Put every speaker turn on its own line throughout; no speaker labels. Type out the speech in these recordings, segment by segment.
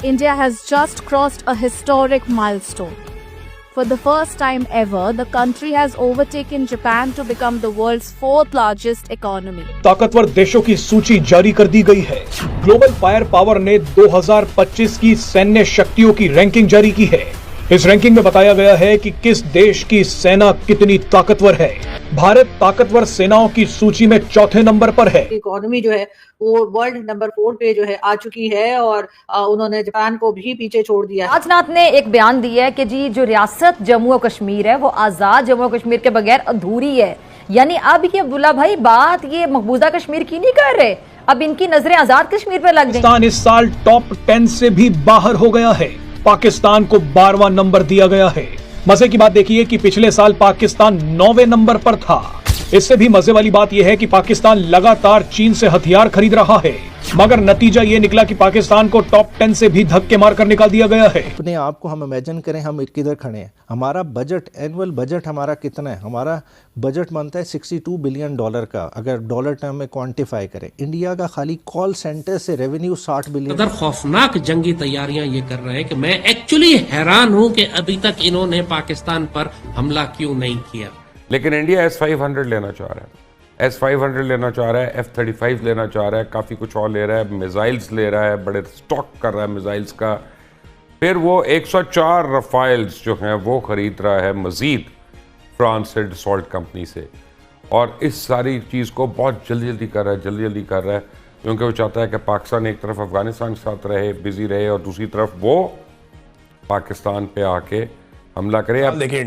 India has just crossed a historic milestone. For the first time ever, the country has overtaken Japan to become the world's fourth largest economy.
ताकतवर देशों की सूची जारी कर दी गई है। ग्लोबल फायर पावर ने 2025 की सैन्य शक्तियों की रैंकिंग जारी की है। इस रैंकिंग में बताया गया है कि किस देश की सेना कितनी ताकतवर है। भारत ताकतवर सेनाओं की सूची में चौथे नंबर पर है।
इकोनॉमी जो है वो वर्ल्ड नंबर 4 पे जो है आ चुकी है और उन्होंने जापान को भी पीछे छोड़ दिया।
राजनाथ ने एक बयान दिया है कि जी जो रियासत जम्मू और कश्मीर है वो आजाद जम्मू और कश्मीर के बगैर अधूरी है। यानी अब ये अब्दुल्ला भाई बात ये मकबूजा कश्मीर की नहीं कर रहे, अब इनकी नजरें आजाद कश्मीर पर लग गई।
पाकिस्तान इस साल टॉप 10 से भी बाहर हो गया है। पाकिस्तान को 12वां नंबर दिया गया है। मजे की बात देखिए कि पिछले साल पाकिस्तान 9वें नंबर पर था। इससे भी मजे वाली बात यह है कि पाकिस्तान लगातार चीन से हथियार खरीद रहा है, मगर नतीजा ये निकला कि पाकिस्तान को टॉप 10 से भी धक्के मारकर निकाल दिया गया है।
अपने आप को हम इमेजिन करें, हम किधर खड़े हैं। हमारा बजट, एनुअल बजट हमारा कितना है? हमारा बजट बनता है $62 बिलियन का, अगर डॉलर टर्म में क्वांटिफाई करें। इंडिया का खाली कॉल सेंटर से रेवेन्यू 60 बिलियन।
खौफनाक जंगी तैयारियां ये कर रहे हैं कि मैं एक्चुअली हैरान हूं कि अभी तक इन्होंने पाकिस्तान पर हमला क्यों नहीं किया।
लेकिन इंडिया S-500 लेना चाह रहा है, S-500 लेना चाह रहा है, F-35 लेना चाह रहा है, काफ़ी कुछ और ले रहा है, मिसाइल्स ले रहा है, बड़े स्टॉक कर रहा है मिसाइल्स का। फिर वो 104 रफाइल्स जो हैं वो ख़रीद रहा है मज़ीद फ्रांस से, डसॉल्ट कंपनी से। और इस सारी चीज़ को बहुत जल्दी कर रहा है, क्योंकि वो चाहता है कि पाकिस्तान एक तरफ अफ़गानिस्तान के साथ रहे, बिजी रहे, और दूसरी तरफ वो पाकिस्तान पे आके हमला करे।
अब देखिए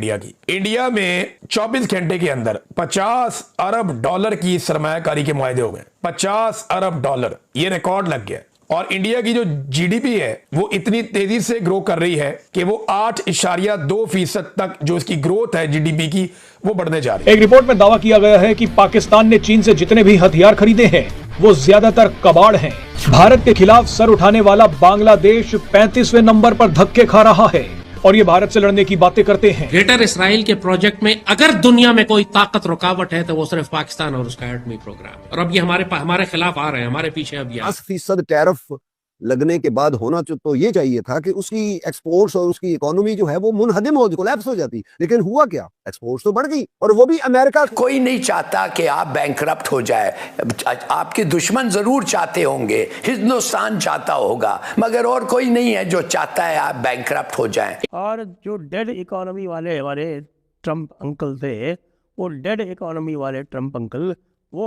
इंडिया में 24 घंटे के अंदर $50 अरब की सरमायाकारी के मुआहदे हो गए। $50 अरब, ये रिकॉर्ड लग गया। और इंडिया की जो जीडीपी है वो इतनी तेजी से ग्रो कर रही है कि वो 8.2% तक जो इसकी ग्रोथ है जीडीपी की वो बढ़ने जा रही है।
एक रिपोर्ट में दावा किया गया है कि पाकिस्तान ने चीन से जितने भी हथियार खरीदे हैं वो ज्यादातर कबाड़ हैं। भारत के खिलाफ सर उठाने वाला बांग्लादेश 35वें नंबर पर धक्के खा रहा है और ये भारत से लड़ने की बातें करते हैं।
ग्रेटर इसराइल के प्रोजेक्ट में अगर दुनिया में कोई ताकत रुकावट है तो वो सिर्फ पाकिस्तान और उसका एटमी प्रोग्राम है। और अब ये हमारे खिलाफ आ रहे हैं, हमारे पीछे अब
10% टैरिफ लगने के बाद होना तो ये चाहिए था कि उसकी एक्सपोर्ट्स और उसकी इकोनॉमी जो है वो मुनहदिम हो, कोलैप्स हो जाती। लेकिन हुआ क्या? एक्सपोर्ट्स तो बढ़ गई, और वो भी अमेरिका।
कोई नहीं चाहता कि आप बैंकरप्ट हो जाए। आपके दुश्मन जरूर चाहते होंगे, हिंदुस्तान चाहता होगा, मगर और कोई नहीं है जो चाहता है आप बैंकरप्ट हो जाएं।
और जो डेड इकोनॉमी वाले हमारे ट्रम्प अंकल थे, वो डेड इकोनॉमी वाले ट्रम्प अंकल वो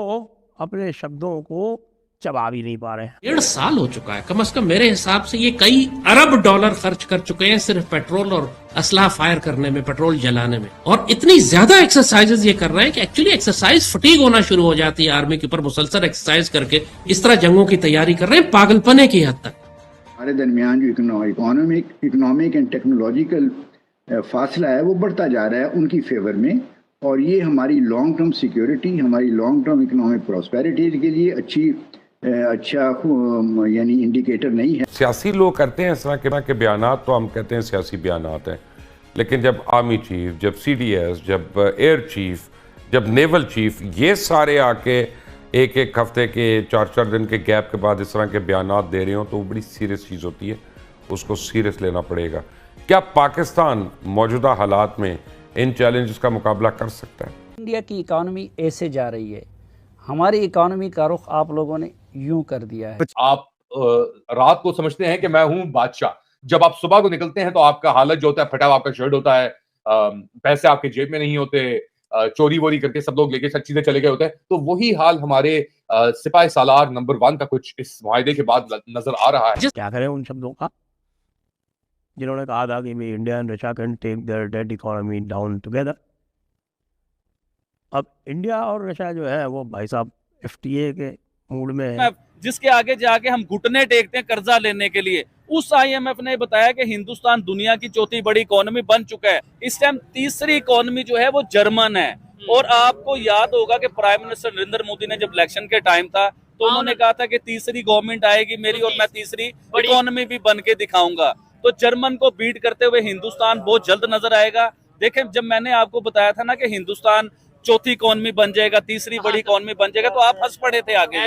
अपने शब्दों को चबा भी नहीं पा रहे हैं।
1.5 साल हो चुका है, कम से कम मेरे हिसाब से ये कई अरब डॉलर खर्च कर चुके हैं सिर्फ पेट्रोल और असला फायर करने में, पेट्रोल जलाने में। और इतनी ज्यादा एक्सरसाइजेज ये कर रहे हैं कि एक्चुअली एक्सरसाइज फटीग होना शुरू हो जाती है आर्मी के ऊपर। मुसलसल एक्सरसाइज करके इस तरह जंगों की तैयारी कर रहे हैं पागलपने की हद तक।
हमारे दरमियान जो इकोनॉमिक एंड टेक्नोलॉजिकल फासला है वो बढ़ता जा रहा है उनकी फेवर में, और ये हमारी लॉन्ग टर्म सिक्योरिटी, हमारी लॉन्ग टर्म इकोनॉमिक प्रॉस्पेरिटी के लिए अच्छा यानी इंडिकेटर नहीं है।
सियासी लोग करते हैं इस तरह के बयानात, तो हम कहते हैं सियासी बयानात हैं। लेकिन जब आर्मी चीफ, जब CDS, जब एयर चीफ, जब नेवल चीफ, ये सारे आके एक हफ्ते के 4 दिन के गैप के बाद इस तरह के बयानात दे रहे हो तो वो बड़ी सीरियस चीज़ होती है, उसको सीरियस लेना पड़ेगा। क्या पाकिस्तान मौजूदा हालात में इन चैलेंजेस का मुकाबला कर सकता है?
इंडिया की इकॉनमी ऐसे जा रही है, हमारी इकॉनमी का रुख आप लोगों ने यूं कर दिया है।
आप रात को समझते हैं कि मैं हूं बादशाह, जब आप सुबह को निकलते हैं तो आपका हालत जो होता है, फटा हुआ आपका शर्ट होता है, पैसे आपके जेब में नहीं होते, चोरी वोरी करके सब लोग लेके सब चीजें चले गए होते हैं। तो वही हाल हमारे सिपाही सालार नंबर 1 का कुछ इस मुआहदे के बाद नजर आ रहा है।
क्या करें उन शब्दों का जिन्होंने कहा था कि India and Russia can take their dead economy down together. अब इंडिया और रशिया जो है वो भाई साहब FTA के मूड में है,
जिसके आगे जाके हम घुटने टेकते हैं कर्जा लेने के लिए। उस IMF ने बताया कि हिंदुस्तान दुनिया की चौथी बड़ी इकोनॉमी बन चुका है। इस टाइम तीसरी इकोनॉमी जो है वो जर्मन है। और आपको याद होगा कि प्राइम मिनिस्टर नरेंद्र मोदी ने जब इलेक्शन के टाइम था तो उन्होंने कहा था कि तीसरी गवर्नमेंट आएगी मेरी और मैं तीसरी इकोनॉमी भी बन के दिखाऊंगा। तो जर्मन को बीट करते हुए हिंदुस्तान बहुत जल्द नजर आएगा। देखें, जब मैंने आपको बताया था ना कि हिंदुस्तान चौथी इकोनॉमी बन जाएगा, तीसरी बड़ी इकोनॉमी बन जाएगा, तो आप हंस पड़े थे आगे।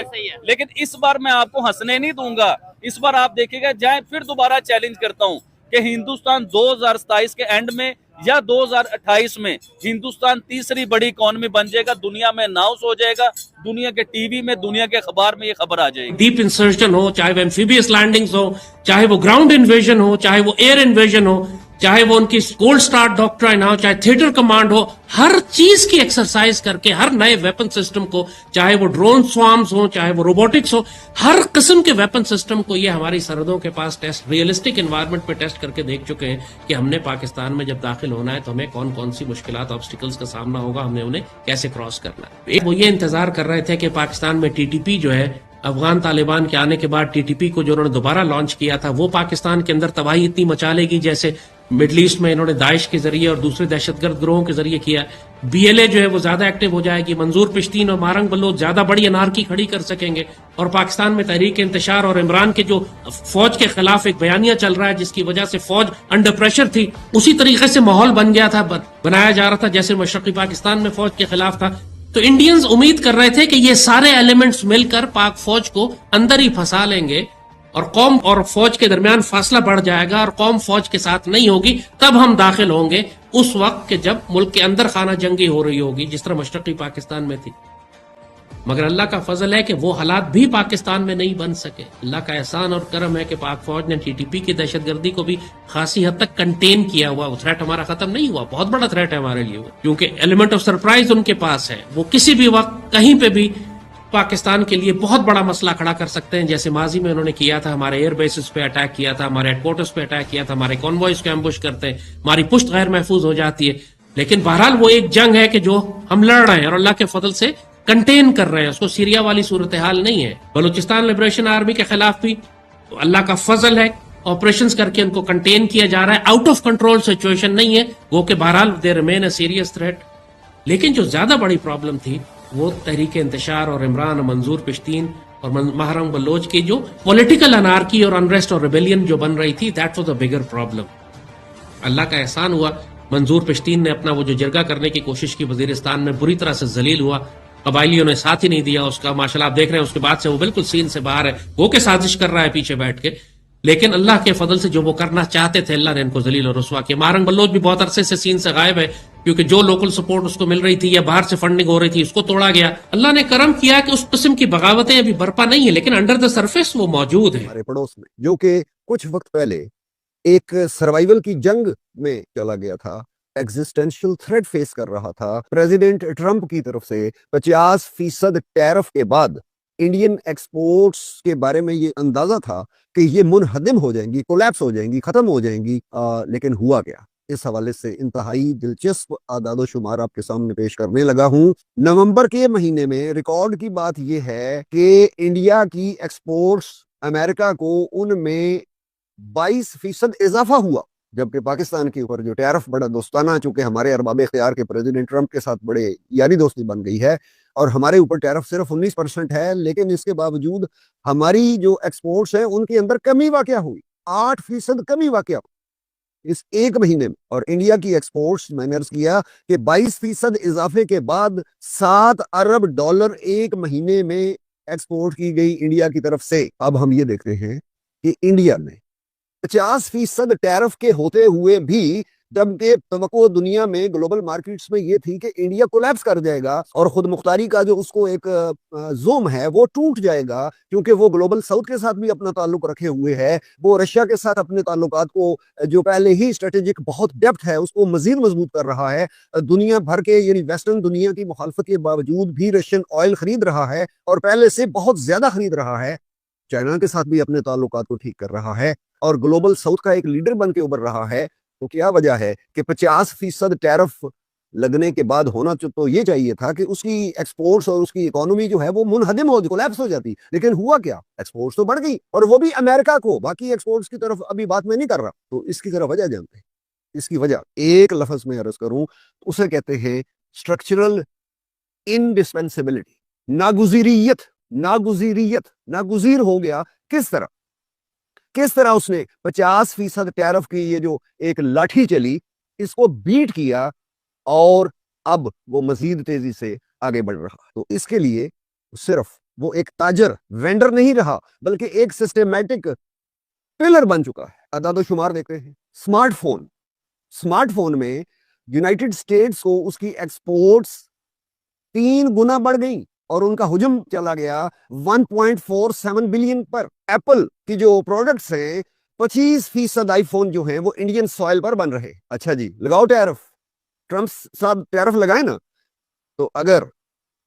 लेकिन इस बार मैं आपको हंसने नहीं दूंगा। इस बार आप देखिएगा, जाए फिर दोबारा चैलेंज करता हूं कि हिंदुस्तान 2027 के एंड में या 2028 में हिंदुस्तान तीसरी बड़ी इकोनॉमी बन जाएगा, दुनिया में अनाउंस हो जाएगा, दुनिया के टीवी में, दुनिया के अखबार में ये खबर आ जाएगी।
डीप इंसर्शन हो, चाहे वो एम्फीबियस लैंडिंग्स हो, चाहे वो ग्राउंड इन्वेजन हो, चाहे वो एयर इन्वेजन हो, चाहे वो उनकी गोल्ड स्टार डॉक्ट्राइन हो, चाहे थिएटर कमांड हो, हर चीज की एक्सरसाइज करके हर नए वेपन सिस्टम को, चाहे वो ड्रोन स्वार्म्स हो, चाहे वो रोबोटिक्स हो, हर किस्म के वेपन सिस्टम को ये हमारी सरहदों के पास टेस्ट, रियलिस्टिक एनवायरनमेंट पे टेस्ट करके देख चुके हैं कि हमने पाकिस्तान में जब दाखिल होना है तो हमें कौन कौन सी मुश्किलात, ऑब्स्टिकल्स का सामना होगा, हमने उन्हें कैसे क्रॉस करना है। वो ये इंतजार कर रहे थे कि पाकिस्तान में टीटीपी जो है, अफगान तालिबान के आने के बाद टीटीपी को जो उन्होंने दोबारा लॉन्च किया था, वो पाकिस्तान के अंदर तबाही इतनी मचा लेगी जैसे मिडल ईस्ट में इन्होंने दाइश के जरिए और दूसरे दहशतगर्द ग्रोहों के जरिए किया। बीएलए जो है वो ज्यादा एक्टिव हो जाएगी, मंजूर पिश्तीन और मारंग बलोच ज्यादा बड़ी अनारकी खड़ी कर सकेंगे, और पाकिस्तान में तहरीक इंतशार और इमरान के जो फौज के खिलाफ एक बयानिया चल रहा है जिसकी वजह से फौज अंडर प्रेशर थी, उसी तरीके से माहौल बन गया था, बनाया जा रहा था जैसे मशरकी पाकिस्तान में फौज के खिलाफ था। तो इंडियंस उम्मीद कर रहे थे कि ये सारे एलिमेंट्स मिलकर पाक फौज को अंदर ही फंसा लेंगे और कौम और फौज के दरमियान फासला बढ़ जाएगा और कौम फौज के साथ नहीं होगी, तब हम दाखिल होंगे उस वक्त के जब मुल्क के अंदर खाना जंगी हो रही होगी, जिस तरह मशरकी पाकिस्तान में थी। मगर अल्लाह का फजल है कि वो हालात भी पाकिस्तान में नहीं बन सके। अल्लाह का एहसान और करम है कि पाक फौज ने टीटीपी की दहशतगर्दी को भी खासी हद तक कंटेन किया हुआ। वो थ्रेट हमारा खत्म नहीं हुआ, बहुत बड़ा थ्रेट है हमारे लिए, क्योंकि एलिमेंट ऑफ सरप्राइज उनके पास है। वो किसी भी वक्त कहीं पे भी पाकिस्तान के लिए बहुत बड़ा मसला खड़ा कर सकते हैं, जैसे माजी में उन्होंने किया था, हमारे एयर बेसिस पे अटैक किया था, हमारे हेडक्वार्टर्स पे अटैक किया था, हमारे कॉन्वॉयज को एम्बुश करते हैं, हमारी पुश्त गैर महफूज हो जाती है। लेकिन बहरहाल वो एक जंग है कि जो हम लड़ रहे हैं और अल्लाह के फजल से कंटेन कर रहे हैं, उसको सीरिया वाली सूरत हाल नहीं है। बलूचिस्तान लिबरेशन आर्मी के खिलाफ भी तो अल्लाह का फजल है, ऑपरेशंस करके उनको कंटेन किया जा रहा है, आउट ऑफ कंट्रोल सिचुएशन नहीं है वो, कि बहरहाल they remain a serious threat. लेकिन जो ज्यादा बड़ी प्रॉब्लम थी वो तहरीक इंतशार और इमरान और मंजूर पिश्तीन और मारंग बलोच की जो पॉलिटिकल अनार्की और अनरेस्ट और रिबेलियन जो बन रही थी, that was a bigger problem. अल्लाह का एहसान हुआ, मंजूर पिश्तीन ने अपना वो जो जरगा करने की कोशिश की वजीरिस्तान में, बुरी तरह से जलील हुआ, कबायलियों ने साथ ही नहीं दिया उसका। माशाल्लाह आप देख रहे हैं उसके बाद से वो बिल्कुल सीन से बाहर है, वो के साजिश कर रहा है पीछे बैठ के। लेकिन अल्लाह के फजल से जो वो करना चाहते थे अल्लाह ने इनको जलील और रुसवा किया। मारंग बलोच भी बहुत अरसे से सीन से गायब है, क्योंकि जो लोकल सपोर्ट उसको मिल रही थी या बाहर से फंडिंग हो रही थी उसको तोड़ा गया। अल्लाह ने करम किया कि उस किस्म की बगावतें अभी बर्पा नहीं है, लेकिन अंडर द सरफेस वो मौजूद है
हमारे पड़ोस में, जो कि कुछ वक्त पहले एक सर्वाइवल की जंग में चला गया था, एग्जिस्टेंशियल थ्रेट फेस कर रहा था। प्रेसिडेंट ट्रंप की तरफ से 50% टैरिफ के बाद इंडियन एक्सपोर्ट्स के बारे में ये अंदाजा था कि ये मुनहदिम हो जाएंगी, कोलैप्स हो जाएंगी, खत्म हो जाएंगी, लेकिन हुआ क्या? इस हवाले से इंतहाई दिलचस्प आदादो शुमार आपके सामने पेश करने लगा हूं। नवंबर के महीने में रिकॉर्ड की बात यह है कि इंडिया की एक्सपोर्ट्स अमेरिका को उनमें 22% इजाफा हुआ, जबकि पाकिस्तान के ऊपर जो टैरिफ बड़ा दोस्ताना, चूंकि हमारे अरबाब इख्तियार के प्रेसिडेंट ट्रंप के साथ बड़े यारी दोस्ती बन गई है और हमारे ऊपर टैरिफ सिर्फ 19% है, लेकिन इसके बावजूद हमारी जो एक्सपोर्ट्स हैं उनके अंदर कमी वाक़या हुई, 8% कमी वाक़या इस एक महीने में। और इंडिया की एक्सपोर्ट्स मैंने अर्ज किया कि 22% इजाफे के बाद $7 अरब एक महीने में एक्सपोर्ट की गई इंडिया की तरफ से। अब हम ये देखते हैं कि इंडिया ने 50% टैरिफ के होते हुए भी, जबकि तवक्को दुनिया में ग्लोबल मार्केट्स में ये थी कि इंडिया कोलैप्स कर जाएगा और खुद मुख्तारी का जो उसको एक जोम है वो टूट जाएगा, क्योंकि वो ग्लोबल साउथ के साथ भी अपना ताल्लुक रखे हुए है, वो रशिया के साथ अपने ताल्लुकात को जो पहले ही स्ट्रेटेजिक बहुत डेप्थ है उसको मजीद मजबूत कर रहा है। दुनिया भर के यानी वेस्टर्न दुनिया की मुखालफत के बावजूद भी रशियन ऑयल खरीद रहा है और पहले से बहुत ज्यादा खरीद रहा है। चाइना के साथ भी अपने ताल्लुकात को ठीक कर रहा है और ग्लोबल साउथ का एक लीडर बन के उभर रहा है। तो क्या वजह है कि 50% टैरिफ लगने के बाद होना तो ये चाहिए था कि उसकी एक्सपोर्ट्स और उसकी इकोनॉमी जो है वो मुनहदिम हो, कोलैप्स हो जाती, लेकिन हुआ क्या? एक्सपोर्ट्स तो बढ़ गई और वो भी अमेरिका को। बाकी एक्सपोर्ट्स की तरफ अभी बात मैं नहीं कर रहा। तो इसकी तरफ वजह जानते हैं, इसकी वजह एक लफ्ज में अर्ज करूं तो उसे कहते हैं स्ट्रक्चरल इंडिस्पेंसिबिलिटी, नागुजीरियत। नागुजीर हो गया किस तरह उसने 50% टैरिफ की ये जो एक लाठी चली इसको बीट किया और अब वो मजीद तेजी से आगे बढ़ रहा। तो इसके लिए सिर्फ वो एक ताजर वेंडर नहीं रहा, बल्कि एक सिस्टमैटिक पिलर बन चुका है। अदाद-ओ-शुमार देखते हैं। स्मार्टफोन में यूनाइटेड स्टेट्स को उसकी एक्सपोर्ट्स 3 गुना बढ़ गई और उनका हुजूम चला गया 1.47 बिलियन पर। एप्पल की जो प्रोडक्ट्स हैं 25% आईफोन जो हैं वो इंडियन सॉइल पर बन रहे। अच्छा जी, लगाओ टैरिफ, ट्रंप साहब टैरिफ लगाए ना। तो अगर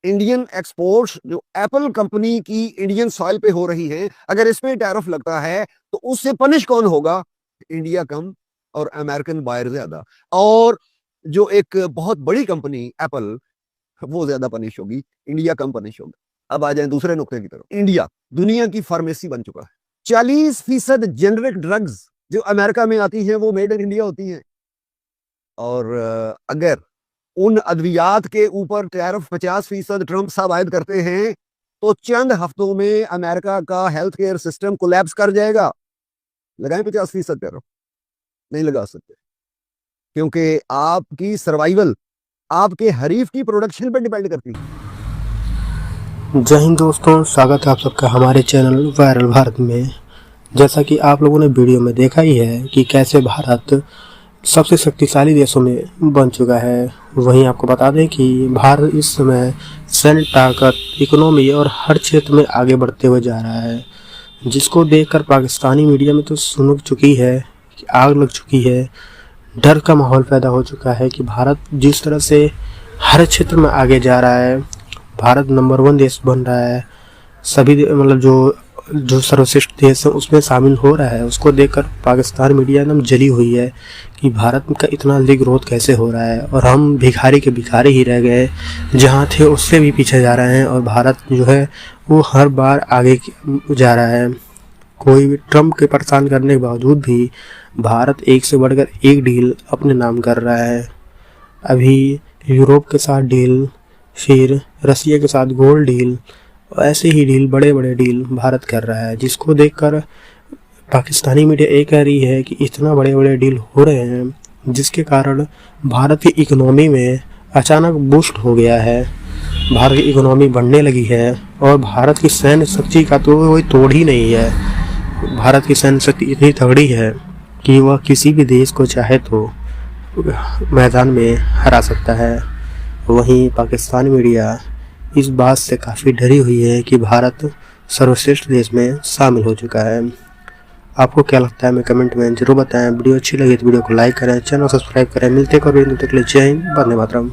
इंडियन एक्सपोर्ट्स जो एप्पल कंपनी की इंडियन सॉइल पे हो रही है, अगर इसमें टैरिफ लगता है तो उससे पनिश कौन होगा? इंडिया कम और अमेरिकन बायर ज्यादा, और जो एक बहुत बड़ी कंपनी एप्पल वो ज्यादा पनिश होगी, इंडिया कम पनिश होगा। अब आ जाए दूसरे नुक्ते की तरफ। इंडिया दुनिया की फार्मेसी बन चुका है। 40% जेनरिक ड्रग्स जो अमेरिका में आती हैं वो मेड इन इंडिया होती हैं। और अगर उन अद्वियात के ऊपर टैरिफ 50% ट्रंप साहब आयद करते हैं तो चंद हफ्तों में अमेरिका का हेल्थ केयर सिस्टम कोलैप्स कर जाएगा। लगाएं 50% टैरिफ? नहीं लगा सकते, क्योंकि आपकी सर्वाइवल आपके हरीफ की प्रोडक्शन पर डिपेंड करती है।
जय हिंद दोस्तों, स्वागत है आप सबका हमारे चैनल वायरल भारत में। जैसा कि आप लोगों ने वीडियो में देखा ही है कि कैसे भारत सबसे शक्तिशाली देशों में बन चुका है। वहीं आपको बता दें कि भारत इस समय सैन्य ताकत, इकोनॉमी और हर क्षेत्र में आगे बढ़ते हुए जा रहा है, जिसको देखकर पाकिस्तानी मीडिया में तो सुन चुकी है कि आग लग चुकी है। डर का माहौल पैदा हो चुका है कि भारत जिस तरह से हर क्षेत्र में आगे जा रहा है, भारत नंबर 1 देश बन रहा है, सभी मतलब जो सर्वश्रेष्ठ देश है उसमें शामिल हो रहा है, उसको देखकर पाकिस्तान मीडिया एकदम जली हुई है कि भारत का इतना जल्दी ग्रोथ कैसे हो रहा है और हम भिखारी के भिखारी ही रह गए, जहाँ थे उससे भी पीछे जा रहे हैं और भारत जो है वो हर बार आगे जा रहा है। कोई भी ट्रंप के परेशान करने के बावजूद भी भारत एक से बढ़कर एक डील अपने नाम कर रहा है। अभी यूरोप के साथ डील, फिर रसिया के साथ गोल्ड डील, ऐसे ही डील, बड़े बड़े डील भारत कर रहा है, जिसको देखकर पाकिस्तानी मीडिया ये कह रही है कि इतना बड़े बड़े डील हो रहे हैं जिसके कारण भारत की इकोनॉमी में अचानक बूस्ट हो गया है, भारत की इकोनॉमी बढ़ने लगी है और भारत की सैन्य शक्ति का तो कोई तोड़ ही नहीं है। भारत की सैन्य शक्ति इतनी तगड़ी है कि वह किसी भी देश को चाहे तो मैदान में हरा सकता है। वहीं पाकिस्तानी मीडिया इस बात से काफ़ी डरी हुई है कि भारत सर्वश्रेष्ठ देश में शामिल हो चुका है। आपको क्या लगता है हमें कमेंट में जरूर बताएं। वीडियो अच्छी लगी तो वीडियो को लाइक करें, चैनल सब्सक्राइब करें। मिलते हैं कभी, तब तक के लिए जय हिंद, वंदे मातरम।